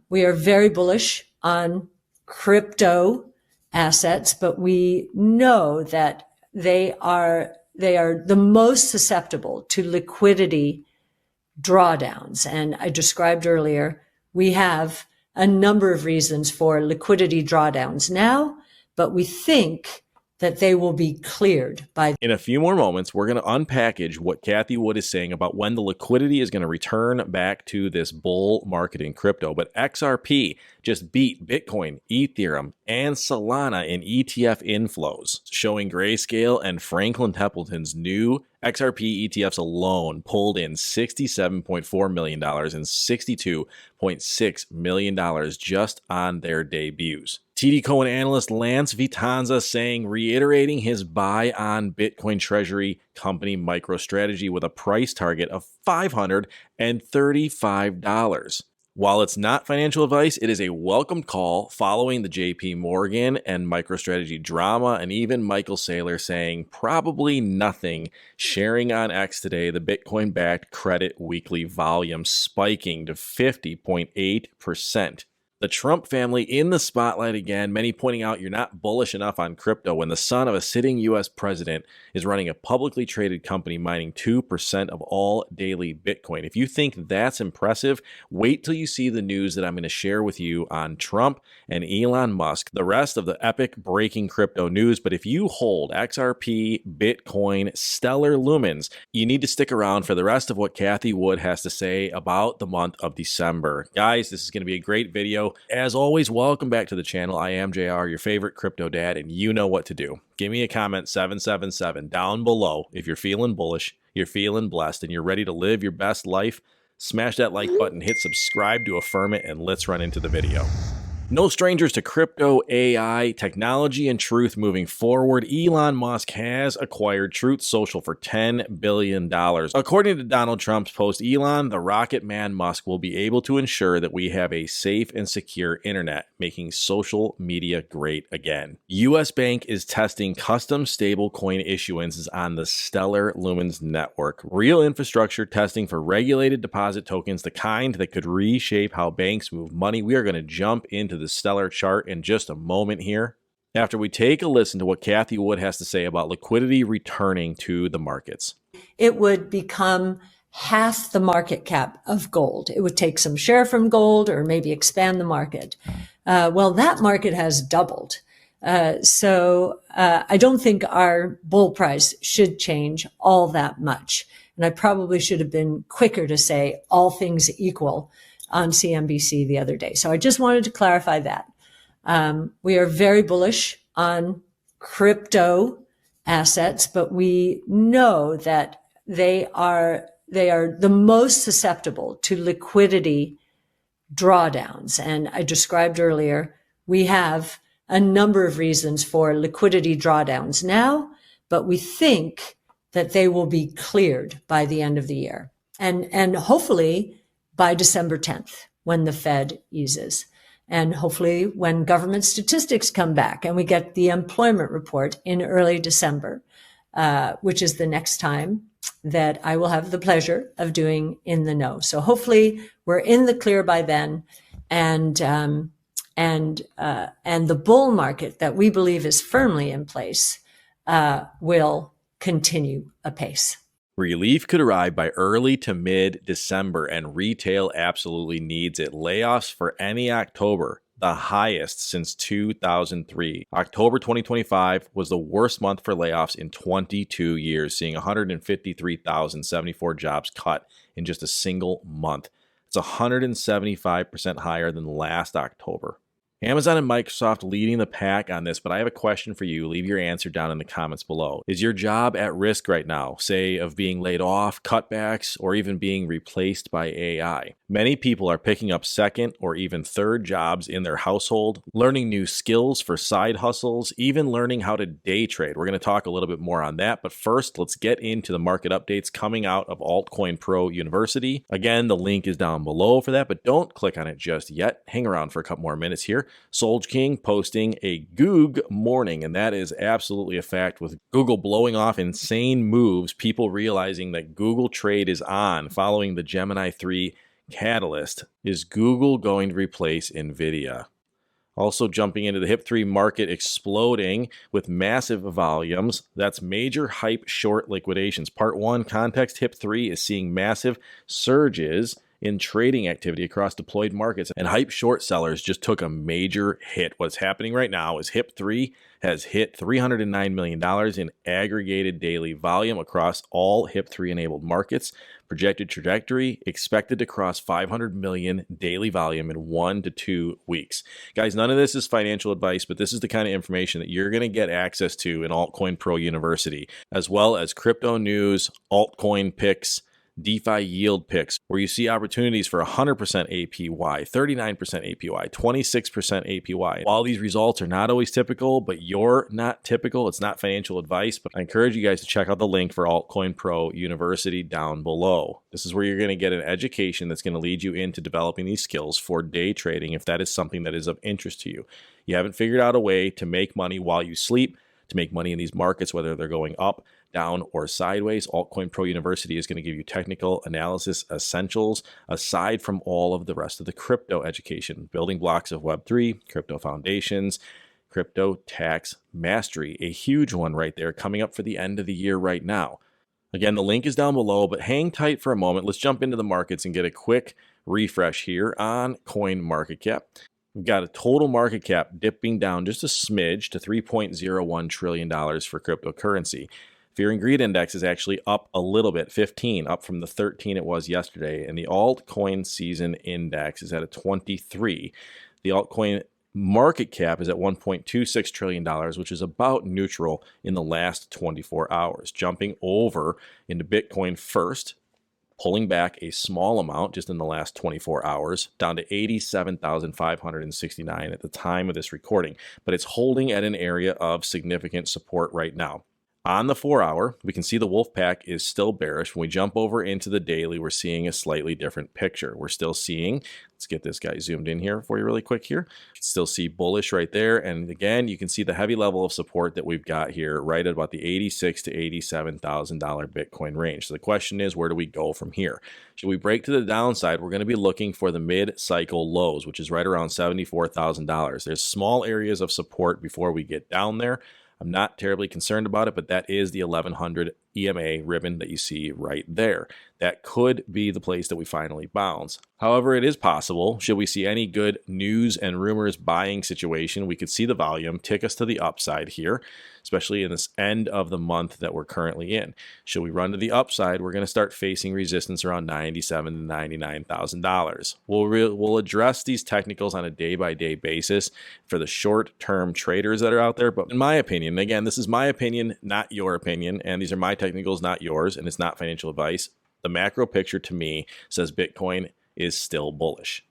We are very bullish on crypto assets, but we know that they are the most susceptible to liquidity drawdowns. And I described earlier, we have a number of reasons for liquidity drawdowns now, but we think that they will be cleared by. In a few more moments, we're going to unpackage what Cathie Wood is saying about when the liquidity is going to return back to this bull market in crypto. But XRP just beat Bitcoin, Ethereum, and Solana in ETF inflows, showing Grayscale and Franklin Templeton's new XRP ETFs alone pulled in $67.4 million and $62.6 million just on their debuts. TD Cowen analyst Lance Vitanza reiterating his buy on Bitcoin Treasury company MicroStrategy with a price target of $535. While it's not financial advice, it is a welcome call following the JP Morgan and MicroStrategy drama, and even Michael Saylor saying probably nothing, sharing on X today the Bitcoin-backed credit weekly volume spiking to 50.8%. The Trump family in the spotlight again, many pointing out you're not bullish enough on crypto when the son of a sitting U.S. president is running a publicly traded company mining 2% of all daily Bitcoin. If you think that's impressive, wait till you see the news that I'm going to share with you on Trump and Elon Musk, the rest of the epic breaking crypto news. But if you hold XRP, Bitcoin, Stellar Lumens, you need to stick around for the rest of what Cathie Wood has to say about the month of December. Guys, this is going to be a great video. As always, welcome back to the channel. I am JR, your favorite crypto dad, and you know what to do. Give me a comment 777 down below if you're feeling bullish, you're feeling blessed, and you're ready to live your best life. Smash that like button, hit subscribe to affirm it, and let's run into the video. No strangers to crypto, AI, technology, and truth moving forward. Elon Musk has acquired Truth Social for $10 billion. According to Donald Trump's post, Elon, the Rocket Man Musk, will be able to ensure that we have a safe and secure internet, making social media great again. U.S. Bank is testing custom stablecoin issuances on the Stellar Lumens network. Real infrastructure testing for regulated deposit tokens, the kind that could reshape how banks move money. We are going to jump into the Stellar chart in just a moment here, after we take a listen to what Cathie Wood has to say about liquidity returning to the markets. It would become half the market cap of gold. It would take some share from gold or maybe expand the market. Well, that market has doubled. So I don't think our bull price should change all that much. And I probably should have been quicker to say all things equal on CNBC the other day. So I just wanted to clarify that. We are very bullish on crypto assets, but we know that they are the most susceptible to liquidity drawdowns. And I described earlier, we have a number of reasons for liquidity drawdowns now, but we think that they will be cleared by the end of the year. And hopefully by December 10th, when the Fed eases. And hopefully when government statistics come back and we get the employment report in early December, which is the next time that I will have the pleasure of doing In the Know. So hopefully we're in the clear by then, and the bull market that we believe is firmly in place will continue apace. Relief could arrive by early to mid-December, and retail absolutely needs it. Layoffs for any October, the highest since 2003. October 2025 was the worst month for layoffs in 22 years, seeing 153,074 jobs cut in just a single month. It's 175% higher than last October. Amazon and Microsoft leading the pack on this, but I have a question for you. Leave your answer down in the comments below. Is your job at risk right now, say of being laid off, cutbacks, or even being replaced by AI? Many people are picking up second or even third jobs in their household, learning new skills for side hustles, even learning how to day trade. We're going to talk a little bit more on that, but first, let's get into the market updates coming out of Altcoin Pro University. Again, the link is down below for that, but don't click on it just yet. Hang around for a couple more minutes here. Solj King posting a Goog morning, and that is absolutely a fact. With Google blowing off insane moves, people realizing that Google trade is on following the Gemini 3 catalyst. Is Google going to replace NVIDIA? Also jumping into the HIP-3 market exploding with massive volumes. That's major hype short liquidations. Part 1 context, HIP-3 is seeing massive surges in trading activity across deployed markets, and hype short sellers just took a major hit. What's happening right now is HIP-3 has hit $309 million in aggregated daily volume across all HIP-3 enabled markets. Projected trajectory expected to cross 500 million daily volume in 1 to 2 weeks. Guys, none of this is financial advice, but this is the kind of information that you're going to get access to in Altcoin Pro University, as well as crypto news, altcoin picks, DeFi yield picks, where you see opportunities for 100% APY, 39% APY, 26% APY. While these results are not always typical, but you're not typical, it's not financial advice, but I encourage you guys to check out the link for Altcoin Pro University down below. This is where you're going to get an education that's going to lead you into developing these skills for day trading if that is something that is of interest to you. You haven't figured out a way to make money while you sleep, to make money in these markets, whether they're going up, down, or sideways. Altcoin Pro University is going to give you technical analysis essentials aside from all of the rest of the crypto education, building blocks of Web3, crypto foundations, crypto tax mastery, a huge one right there coming up for the end of the year right now. Again, the link is down below, but hang tight for a moment. Let's jump into the markets and get a quick refresh here on CoinMarketCap. We've got a total market cap dipping down just a smidge to $3.01 trillion for cryptocurrency. Fear and Greed Index is actually up a little bit, 15, up from the 13 it was yesterday. And the Altcoin Season Index is at a 23. The altcoin market cap is at $1.26 trillion, which is about neutral in the last 24 hours. Jumping over into Bitcoin first, pulling back a small amount just in the last 24 hours, down to 87,569 at the time of this recording. But it's holding at an area of significant support right now. On the 4-hour, we can see the wolf pack is still bearish. When we jump over into the daily, we're seeing a slightly different picture. We're still seeing, let's get this guy zoomed in here for you really quick here. Still see bullish right there. And again, you can see the heavy level of support that we've got here right at about the $86,000 to $87,000 Bitcoin range. So the question is, where do we go from here? Should we break to the downside? We're going to be looking for the mid-cycle lows, which is right around $74,000. There's small areas of support before we get down there. I'm not terribly concerned about it, but that is the 1100 EMA ribbon that you see right there. That could be the place that we finally bounce. However, it is possible, should we see any good news and rumors buying situation, we could see the volume tick us to the upside here, especially in this end of the month that we're currently in. Should we run to the upside, we're going to start facing resistance around $97,000 to $99,000. We'll address these technicals on a day-by-day basis for the short-term traders that are out there. But in my opinion, again, this is my opinion, not your opinion, and these are my technicals, not yours, and it's not financial advice. The macro picture to me says Bitcoin is still bullish.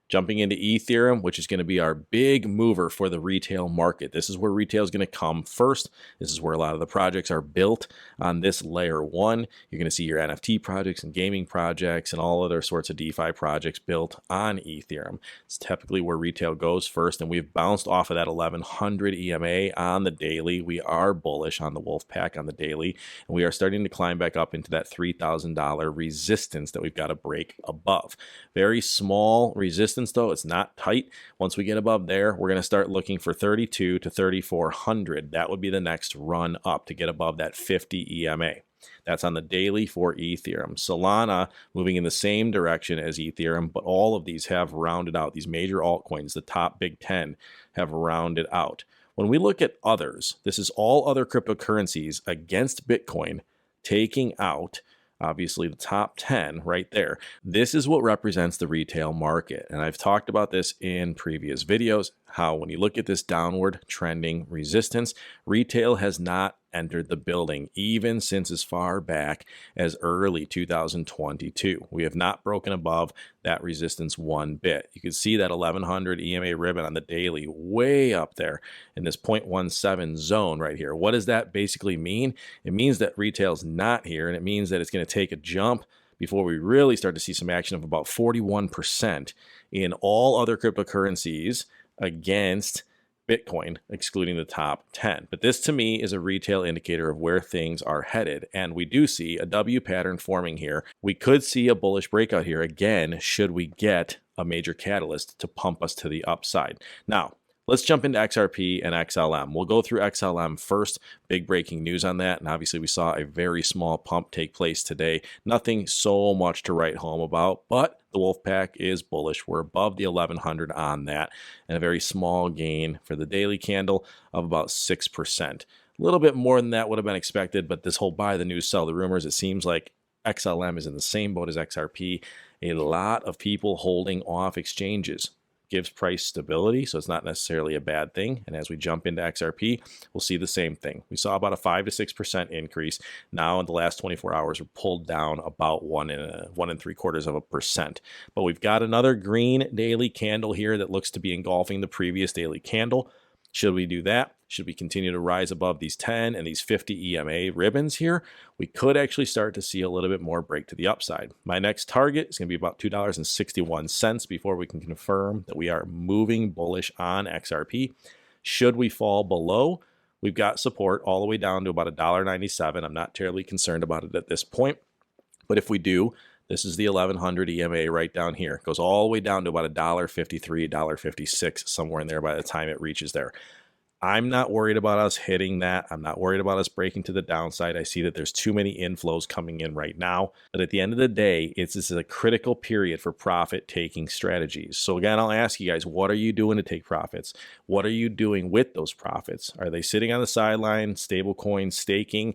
Jumping into Ethereum, which is going to be our big mover for the retail market. This is where retail is going to come first. This is where a lot of the projects are built on this layer one. You're going to see your NFT projects and gaming projects and all other sorts of DeFi projects built on Ethereum. It's typically where retail goes first, and we've bounced off of that 1100 EMA on the daily. We are bullish on the wolf pack on the daily, and we are starting to climb back up into that $3,000 resistance that we've got to break above. Very small resistance though, it's not tight. Once we get above there, we're going to start looking for 32 to 3400. That would be the next run up to get above that 50 EMA. That's on the daily for Ethereum. Solana moving in the same direction as Ethereum, but all of these have rounded out. These major altcoins, the top big 10, have rounded out. When we look at others, this is all other cryptocurrencies against Bitcoin taking out obviously the top 10 right there. This is what represents the retail market. And I've talked about this in previous videos, how when you look at this downward trending resistance, retail has not entered the building, even since as far back as early 2022. We have not broken above that resistance one bit. You can see that 1100 EMA ribbon on the daily way up there in this 0.17 zone right here. What does that basically mean? It means that retail's not here, and it means that it's going to take a jump before we really start to see some action of about 41% in all other cryptocurrencies against Bitcoin, excluding the top 10. But this to me is a retail indicator of where things are headed. And we do see a W pattern forming here. We could see a bullish breakout here again, should we get a major catalyst to pump us to the upside. Now, let's jump into XRP and XLM. We'll go through XLM first. Big breaking news on that. And obviously we saw a very small pump take place today. Nothing so much to write home about, but the Wolfpack is bullish. We're above the 1100 on that, and a very small gain for the daily candle of about 6%. A little bit more than that would have been expected, but this whole buy the news, sell the rumors, it seems like XLM is in the same boat as XRP. A lot of people holding off exchanges. Gives price stability, so it's not necessarily a bad thing. And as we jump into XRP, we'll see the same thing. We saw about a 5 to 6% increase. Now in the last 24 hours, we're pulled down about 1.75%. But we've got another green daily candle here that looks to be engulfing the previous daily candle. Should we do that? Should we continue to rise above these 10 and these 50 EMA ribbons here? We could actually start to see a little bit more break to the upside. My next target is going to be about $2.61 before we can confirm that we are moving bullish on XRP. Should we fall below, we've got support all the way down to about $1.97. I'm not terribly concerned about it at this point. But if we do, this is the 1100 EMA right down here. It goes all the way down to about $1.53, $1.56, somewhere in there by the time it reaches there. I'm not worried about us hitting that. I'm not worried about us breaking to the downside. I see that there's too many inflows coming in right now. But at the end of the day, this is a critical period for profit-taking strategies. So again, I'll ask you guys, what are you doing to take profits? What are you doing with those profits? Are they sitting on the sideline, stablecoin, staking?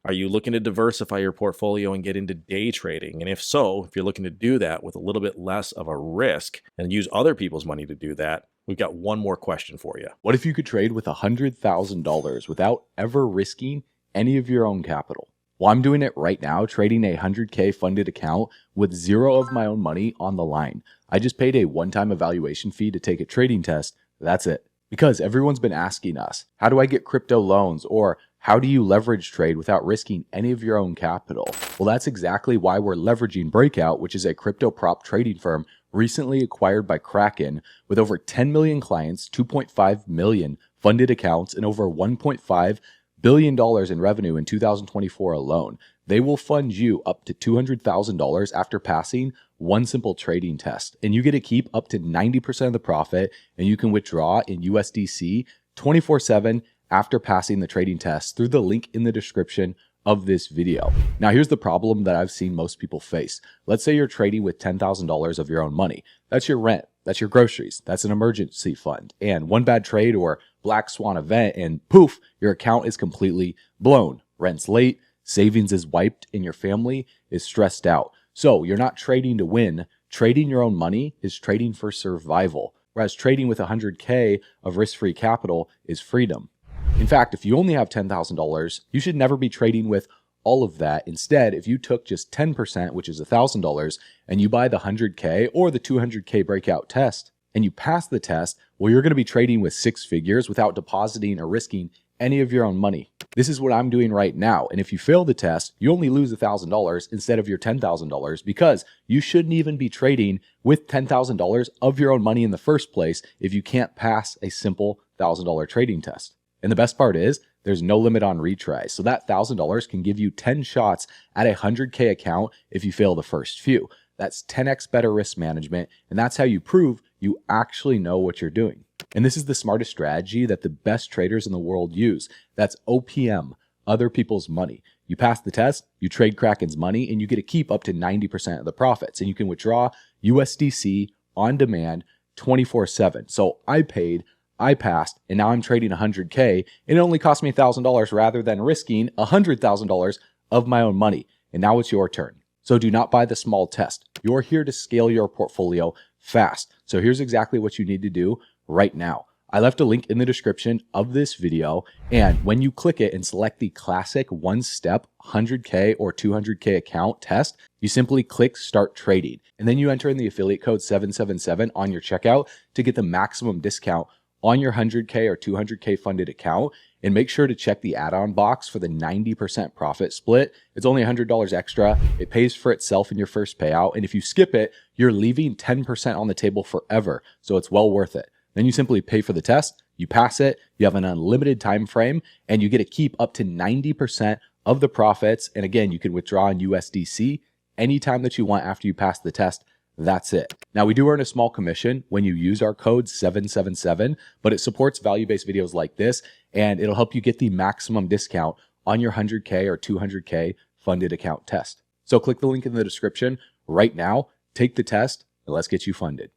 Are you looking to diversify your portfolio and get into day trading? And if so, if you're looking to do that with a little bit less of a risk and use other people's money to do that, we've got one more question for you. What if you could trade with $100,000 without ever risking any of your own capital? Well, I'm doing it right now, trading a 100K funded account with zero of my own money on the line. I just paid a one-time evaluation fee to take a trading test. That's it. Because everyone's been asking us, how do I get crypto loans? Or how do you leverage trade without risking any of your own capital? Well, that's exactly why we're leveraging Breakout, which is a crypto prop trading firm recently acquired by Kraken with over 10 million clients, 2.5 million funded accounts, and over $1.5 billion in revenue in 2024 alone. They will fund you up to $200,000 after passing one simple trading test. And you get to keep up to 90% of the profit, and you can withdraw in USDC 24/7 after passing the trading test through the link in the description of this video. Now, here's the problem that I've seen most people face. Let's say you're trading with $10,000 of your own money. That's your rent. That's your groceries. That's an emergency fund. And one bad trade or black swan event and poof, your account is completely blown. Rent's late, savings is wiped, and your family is stressed out. So you're not trading to win. Trading your own money is trading for survival. Whereas trading with 100K of risk-free capital is freedom. In fact, if you only have $10,000, you should never be trading with all of that. Instead, if you took just 10%, which is $1,000, and you buy the 100K or the 200K breakout test, and you pass the test, well, you're going to be trading with six figures without depositing or risking any of your own money. This is what I'm doing right now. And if you fail the test, you only lose $1,000 instead of your $10,000 because you shouldn't even be trading with $10,000 of your own money in the first place if you can't pass a simple $1,000 trading test. And the best part is there's no limit on retries. So that $1,000 can give you 10 shots at a 100K account if you fail the first few. That's 10x better risk management. And that's how you prove you actually know what you're doing. And this is the smartest strategy that the best traders in the world use. That's OPM, other people's money. You pass the test, you trade Kraken's money, and you get to keep up to 90% of the profits. And you can withdraw USDC on demand 24/7. So I paid, I passed, and now I'm trading 100K, and it only cost me $1,000 rather than risking $100,000 of my own money. And now it's your turn. So do not buy the small test. You're here to scale your portfolio fast. So here's exactly what you need to do right now. I left a link in the description of this video, and when you click it and select the classic one-step 100K or 200K account test, you simply click Start Trading, and then you enter in the affiliate code 777 on your checkout to get the maximum discount on your 100K or 200K funded account. And make sure to check the add-on box for the 90% profit split. It's only $100 extra. It pays for itself in your first payout. And if you skip it, you're leaving 10% on the table forever. So it's well worth it. Then you simply pay for the test, You pass it, you have an unlimited time frame, and you get to keep up to 90% of the profits. And again, you can withdraw in USDC anytime that you want after you pass the test. That's it. Now, we do earn a small commission when you use our code 777, but it supports value-based videos like this, and it'll help you get the maximum discount on your 100K or 200K funded account test. So click the link in the description right now, take the test, and let's get you funded.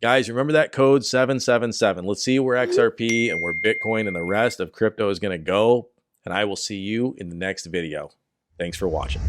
Guys, remember that code 777. Let's see where XRP and where Bitcoin and the rest of crypto is going to go. And I will see you in the next video. Thanks for watching.